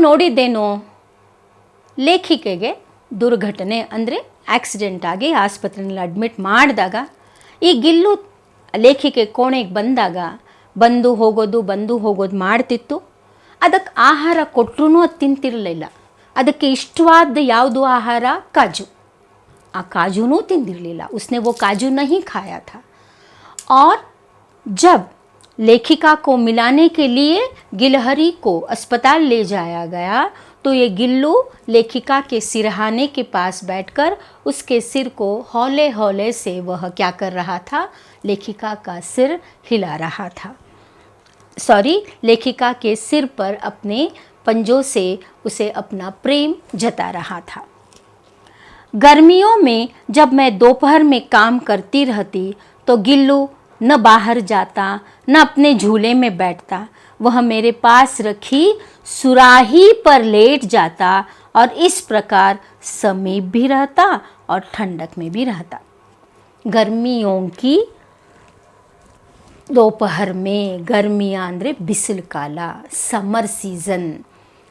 ನೋಡಿದ್ದೇನೋ, ಲೇಖಿಕೆಗೆ ದುರ್ಘಟನೆ ಅಂದರೆ ಆಕ್ಸಿಡೆಂಟ್ ಆಗಿ ಆಸ್ಪತ್ರೆಯಲ್ಲಿ ಅಡ್ಮಿಟ್ ಮಾಡಿದಾಗ ಈ ಗಿಲ್ಲು ಲೇಖಿಕೆ ಕೋಣೆಗೆ ಬಂದಾಗ ಬಂದು ಹೋಗೋದು ಮಾಡ್ತಿತ್ತು. ಅದಕ್ಕೆ ಆಹಾರ ಕೊಟ್ಟರೂ ಅದು ತಿಂತಿರಲಿಲ್ಲ. ಅದಕ್ಕೆ ಇಷ್ಟವಾದ ಯಾವುದು ಆಹಾರ? ಕಾಜು. ಆ काजू तिंदिरलिಲ್ಲ. उसने वो काजू नहीं खाया था। और जब लेखिका को मिलाने के लिए गिलहरी को अस्पताल ले जाया गया तो ये गिल्लू लेखिका के सिरहाने के पास बैठकर उसके सिर को हौले हौले से वह क्या कर रहा था? लेखिका का सिर हिला रहा था। लेखिका के सिर पर अपने पंजों से उसे अपना प्रेम जता रहा था। गर्मियों में जब मैं दोपहर में काम करती रहती तो गिल्लू न बाहर जाता न अपने झूले में बैठता। वह मेरे पास रखी सुराही पर लेट जाता और इस प्रकार समीप भी रहता और ठंडक में भी रहता। गर्मियों की दोपहर में, गर्मियाँ ಅಂದರೆ बिसिल काला,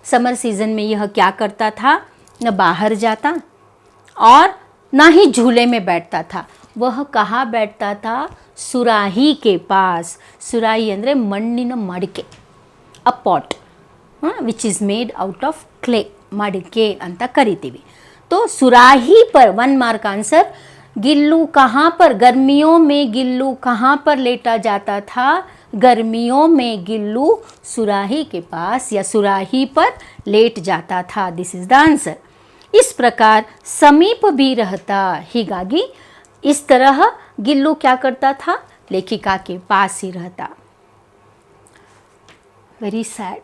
समर सीज़न में यह क्या करता था? न बाहर जाता और ना ही झूले में बैठता था। वह कहाँ बैठता था? सुराही के पास। सुराही ಅಂದರೆ ಮಣ್ಣಿನ ಮಡಿಕೆ, a pot which is made out of clay, ಮಡಿಕೆ ಅಂತ ಕರಿತೀವಿ. तो सुराही पर 1 मार्क आंसर। गिल्लू कहाँ पर? गर्मियों में गिल्लू कहाँ पर लेटा जाता था? गर्मियों में गिल्लू सुराही के पास या सुराही पर लेट जाता था। This is the answer. इस प्रकार समीप भी रहता। ಹೀಗಾಗಿ इस तरह गिल्लू क्या करता था? लेखिका के पास ही रहता। Very sad.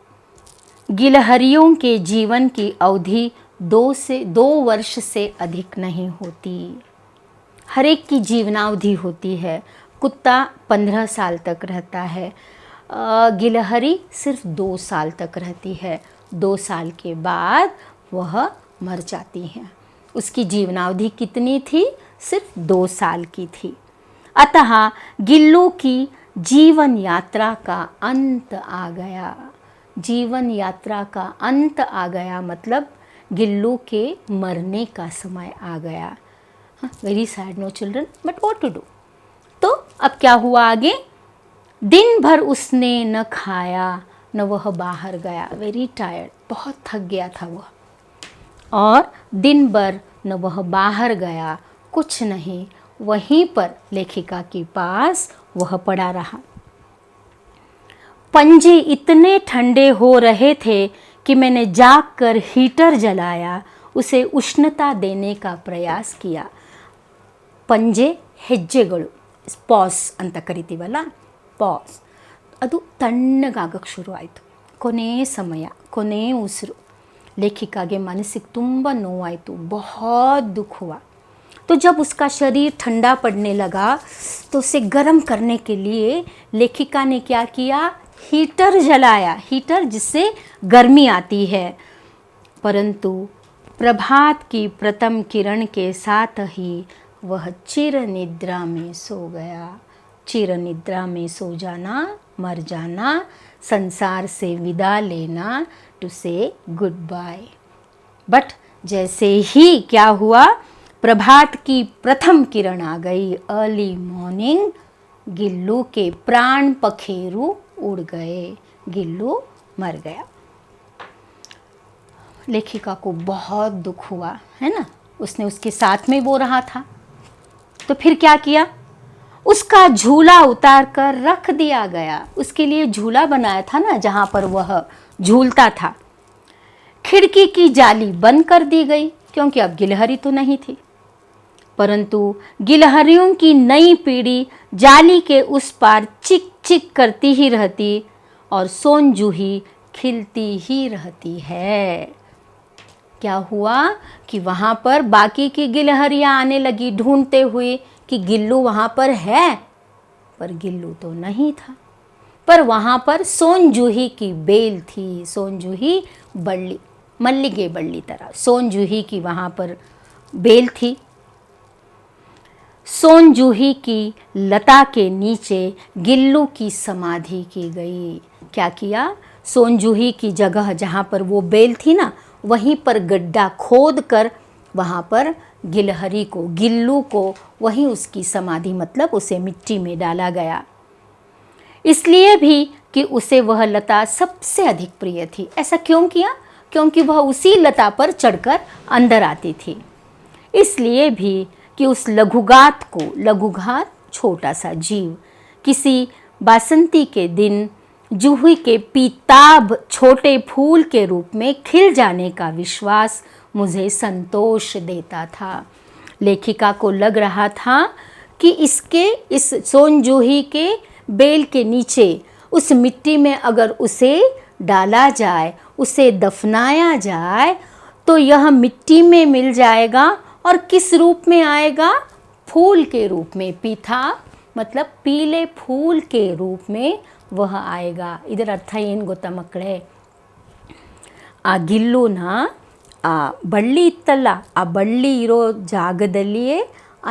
गिलहरियों के जीवन की अवधि 2 वर्ष से अधिक नहीं होती। हर एक की जीवनावधि होती है। कुत्ता 15 साल तक रहता है, गिलहरी सिर्फ 2 साल तक रहती है। 2 साल के बाद वह मर जाती हैं। उसकी जीवनावधि कितनी थी? सिर्फ 2 साल की थी। अतः गिल्लू की जीवन यात्रा का अंत आ गया। जीवन यात्रा का अंत आ गया मतलब गिल्लू के मरने का समय आ गया। Very sad no children, but what to do. तो अब क्या हुआ आगे? दिन भर उसने न खाया न वह बाहर गया। वेरी टायर्ड, बहुत थक गया था वह, और दिन भर न वह बाहर गया, कुछ नहीं, वहीं पर लेखिका के पास वह पड़ा रहा। पंजे इतने ठंडे हो रहे थे कि मैंने जाकर हीटर जलाया, उसे उष्णता देने का प्रयास किया। पंजे ಹೆಜ್ಜೆಗಳು, ಪಾಸ್ ಅಂತ ಕರಿತೀವಲ್ಲ, ಪಾಸ್, ಅದು ತಣ್ಣಗಾಗಕ್ಕೆ ಶುರು ಆಯಿತು. ಕೊನೆ ಸಮಯ, ಕೊನೆ ಉಸಿರು. लेखिका मानसिक ತುಂಬ ನೋವಾಯಿತು, बहुत दुख हुआ। तो जब उसका शरीर ठंडा पड़ने लगा तो उसे गर्म करने के लिए लेखिका ने क्या किया? हीटर जलाया, हीटर जिससे गर्मी आती है। परंतु प्रभात की प्रथम किरण के साथ ही वह चिर निद्रा में सो गया। चिर निद्रा में सो जाना, मर जाना, संसार से विदा लेना, टू से गुड बाय। बट जैसे ही क्या हुआ? प्रभात की प्रथम किरण आ गई, अर्ली मॉर्निंग, गिल्लू के प्राण पखेरु उड़ गए, गिल्लू मर गया। लेखिका को बहुत दुख हुआ, है ना। उसने उसके साथ में वो रहा था, तो फिर क्या किया? उसका झूला उतार कर रख दिया गया। उसके लिए झूला बनाया था ना, जहाँ पर वह झूलता था। खिड़की की जाली बंद कर दी गई क्योंकि अब गिलहरी तो नहीं थी। परंतु गिलहरियों की नई पीढ़ी जाली के उस पार चिक चिक करती ही रहती और सोनजूही खिलती ही रहती है। क्या हुआ कि वहाँ पर बाकी की गिलहरियाँ आने लगी ढूंढते हुए कि गिल्लू वहाँ पर है, पर गिल्लू तो नहीं था। पर वहाँ पर सोनजूही की बेल थी, सोनजूही बल्ली, मल्लिगे बल्ली तरह सोनजूही की वहाँ पर बेल थी। सोनजूही की लता के नीचे गिल्लू की समाधि की गई। क्या किया? सोनजूही की जगह जहाँ पर वो बेल थी ना, वहीं पर गड्ढा खोद कर वहाँ पर गिलहरी को, गिल्लू को, वहीं उसकी समाधि मतलब उसे मिट्टी में डाला गया। इसलिए भी कि उसे वह लता सबसे अधिक प्रिय थी। ऐसा क्यों किया? क्योंकि वह उसी लता पर चढ़कर अंदर आती थी। इसलिए भी कि उस लघुघात को, लघुघात छोटा सा जीव, किसी बासंती के दिन जूही के पीताभ छोटे फूल के रूप में खिल जाने का विश्वास मुझे संतोष देता था। लेखिका को लग रहा था कि इस सोनजूही के बेल के नीचे उस मिट्टी में अगर उसे डाला जाए, उसे दफनाया जाए, तो यह मिट्टी में मिल जाएगा और किस रूप में आएगा? फूल के रूप में। पीता मतलब पीले फूल के रूप में वह आएगा। ಇದರ ಅರ್ಥ ಏನು ಗೊತ್ತಾ ಮಕ್ಕಳೇ? ಆ ಗಿಲ್ಲುನ ಆ ಬಳ್ಳಿ ಇತ್ತಲ್ಲ, ಆ ಬಳ್ಳಿ ಇರೋ ಜಾಗದಲ್ಲಿಯೇ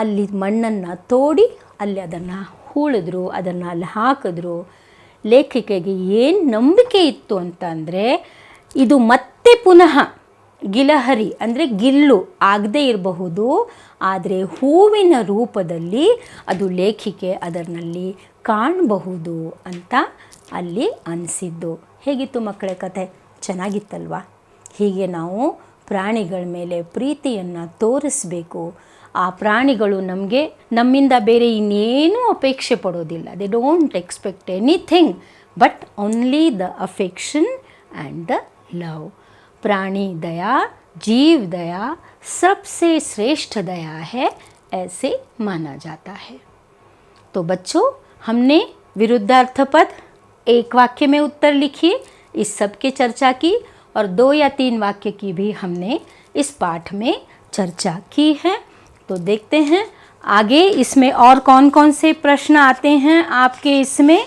ಅಲ್ಲಿ ಮಣ್ಣನ್ನು ತೋಡಿ ಅಲ್ಲಿ ಅದನ್ನು ಹೂಳಿದ್ರು, ಅದನ್ನು ಅಲ್ಲಿ ಹಾಕಿದ್ರು. ಲೇಖಿಕೆಗೆ ಏನು ನಂಬಿಕೆ ಇತ್ತು ಅಂತಂದರೆ, ಇದು ಮತ್ತೆ ಪುನಃ ಗಿಲಹರಿ ಅಂದರೆ ಗಿಲ್ಲು ಆಗದೇ ಇರಬಹುದು, ಆದರೆ ಹೂವಿನ ರೂಪದಲ್ಲಿ ಅದು ಲೇಖಿಕೆ ಅದರಲ್ಲಿ ಕಾಣಬಹುದು ಅಂತ ಅಲ್ಲಿ ಅನಿಸಿದ್ದು. ಹೇಗಿತ್ತು ಮಕ್ಕಳೇ ಕಥೆ? ಚೆನ್ನಾಗಿತ್ತಲ್ವಾ? ಹೀಗೆ ನಾವು ಪ್ರಾಣಿಗಳ ಮೇಲೆ ಪ್ರೀತಿಯನ್ನು ತೋರಿಸಬೇಕು. ಆ ಪ್ರಾಣಿಗಳು ನಮ್ಮಿಂದ ಬೇರೆ ಇನ್ನೇನೂ ಅಪೇಕ್ಷೆ ಪಡೋದಿಲ್ಲ. They don't expect anything but only the affection and the love. प्राणी दया, जीव दया सबसे श्रेष्ठ दया है, ऐसे माना जाता है। तो बच्चों, हमने विरुद्धार्थ पद एक वाक्य में उत्तर लिखिए, इस सब के चर्चा की, और 2 या 3 वाक्य की भी हमने इस पाठ में चर्चा की है। तो देखते हैं आगे इसमें और कौन कौन से प्रश्न आते हैं आपके इसमें।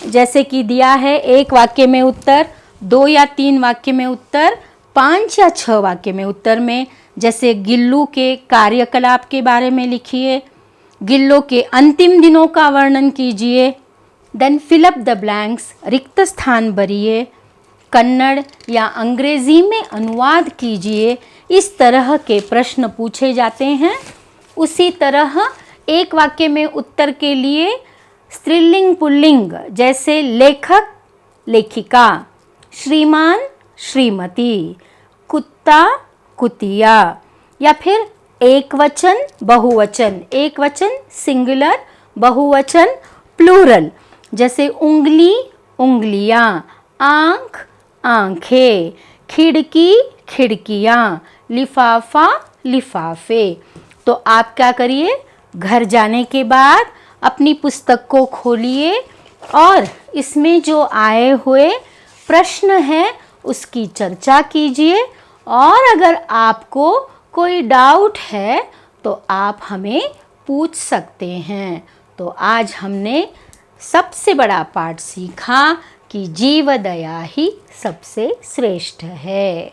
जैसे कि दिया है 1 वाक्य में उत्तर, 2 या 3 वाक्य में उत्तर, 5 या 6 वाक्य में उत्तर में जैसे गिल्लू के कार्यकलाप के बारे में लिखिए, गिल्लू के अंतिम दिनों का वर्णन कीजिए, then fill up the blanks, रिक्त स्थान भरिए, कन्नड़ या अंग्रेज़ी में अनुवाद कीजिए। इस तरह के प्रश्न पूछे जाते हैं। उसी तरह 1 वाक्य में उत्तर के लिए स्त्रीलिंग पुल्लिंग जैसे लेखक लेखिका, श्रीमान श्रीमती, कुत्ता कुतिया, या फिर एक वचन बहुवचन, एक वचन सिंगुलर, बहुवचन प्लूरल, जैसे उंगली उंगलियां, आँख आँखें, खिड़की खिड़कियाँ, लिफाफा लिफाफे। तो आप क्या करिए, घर जाने के बाद अपनी पुस्तक को खोलिए और इसमें जो आए हुए प्रश्न हैं उसकी चर्चा कीजिए, और अगर आपको कोई डाउट है तो आप हमें पूछ सकते हैं। तो आज हमने सबसे बड़ा पाठ सीखा कि जीव दया ही सबसे श्रेष्ठ है।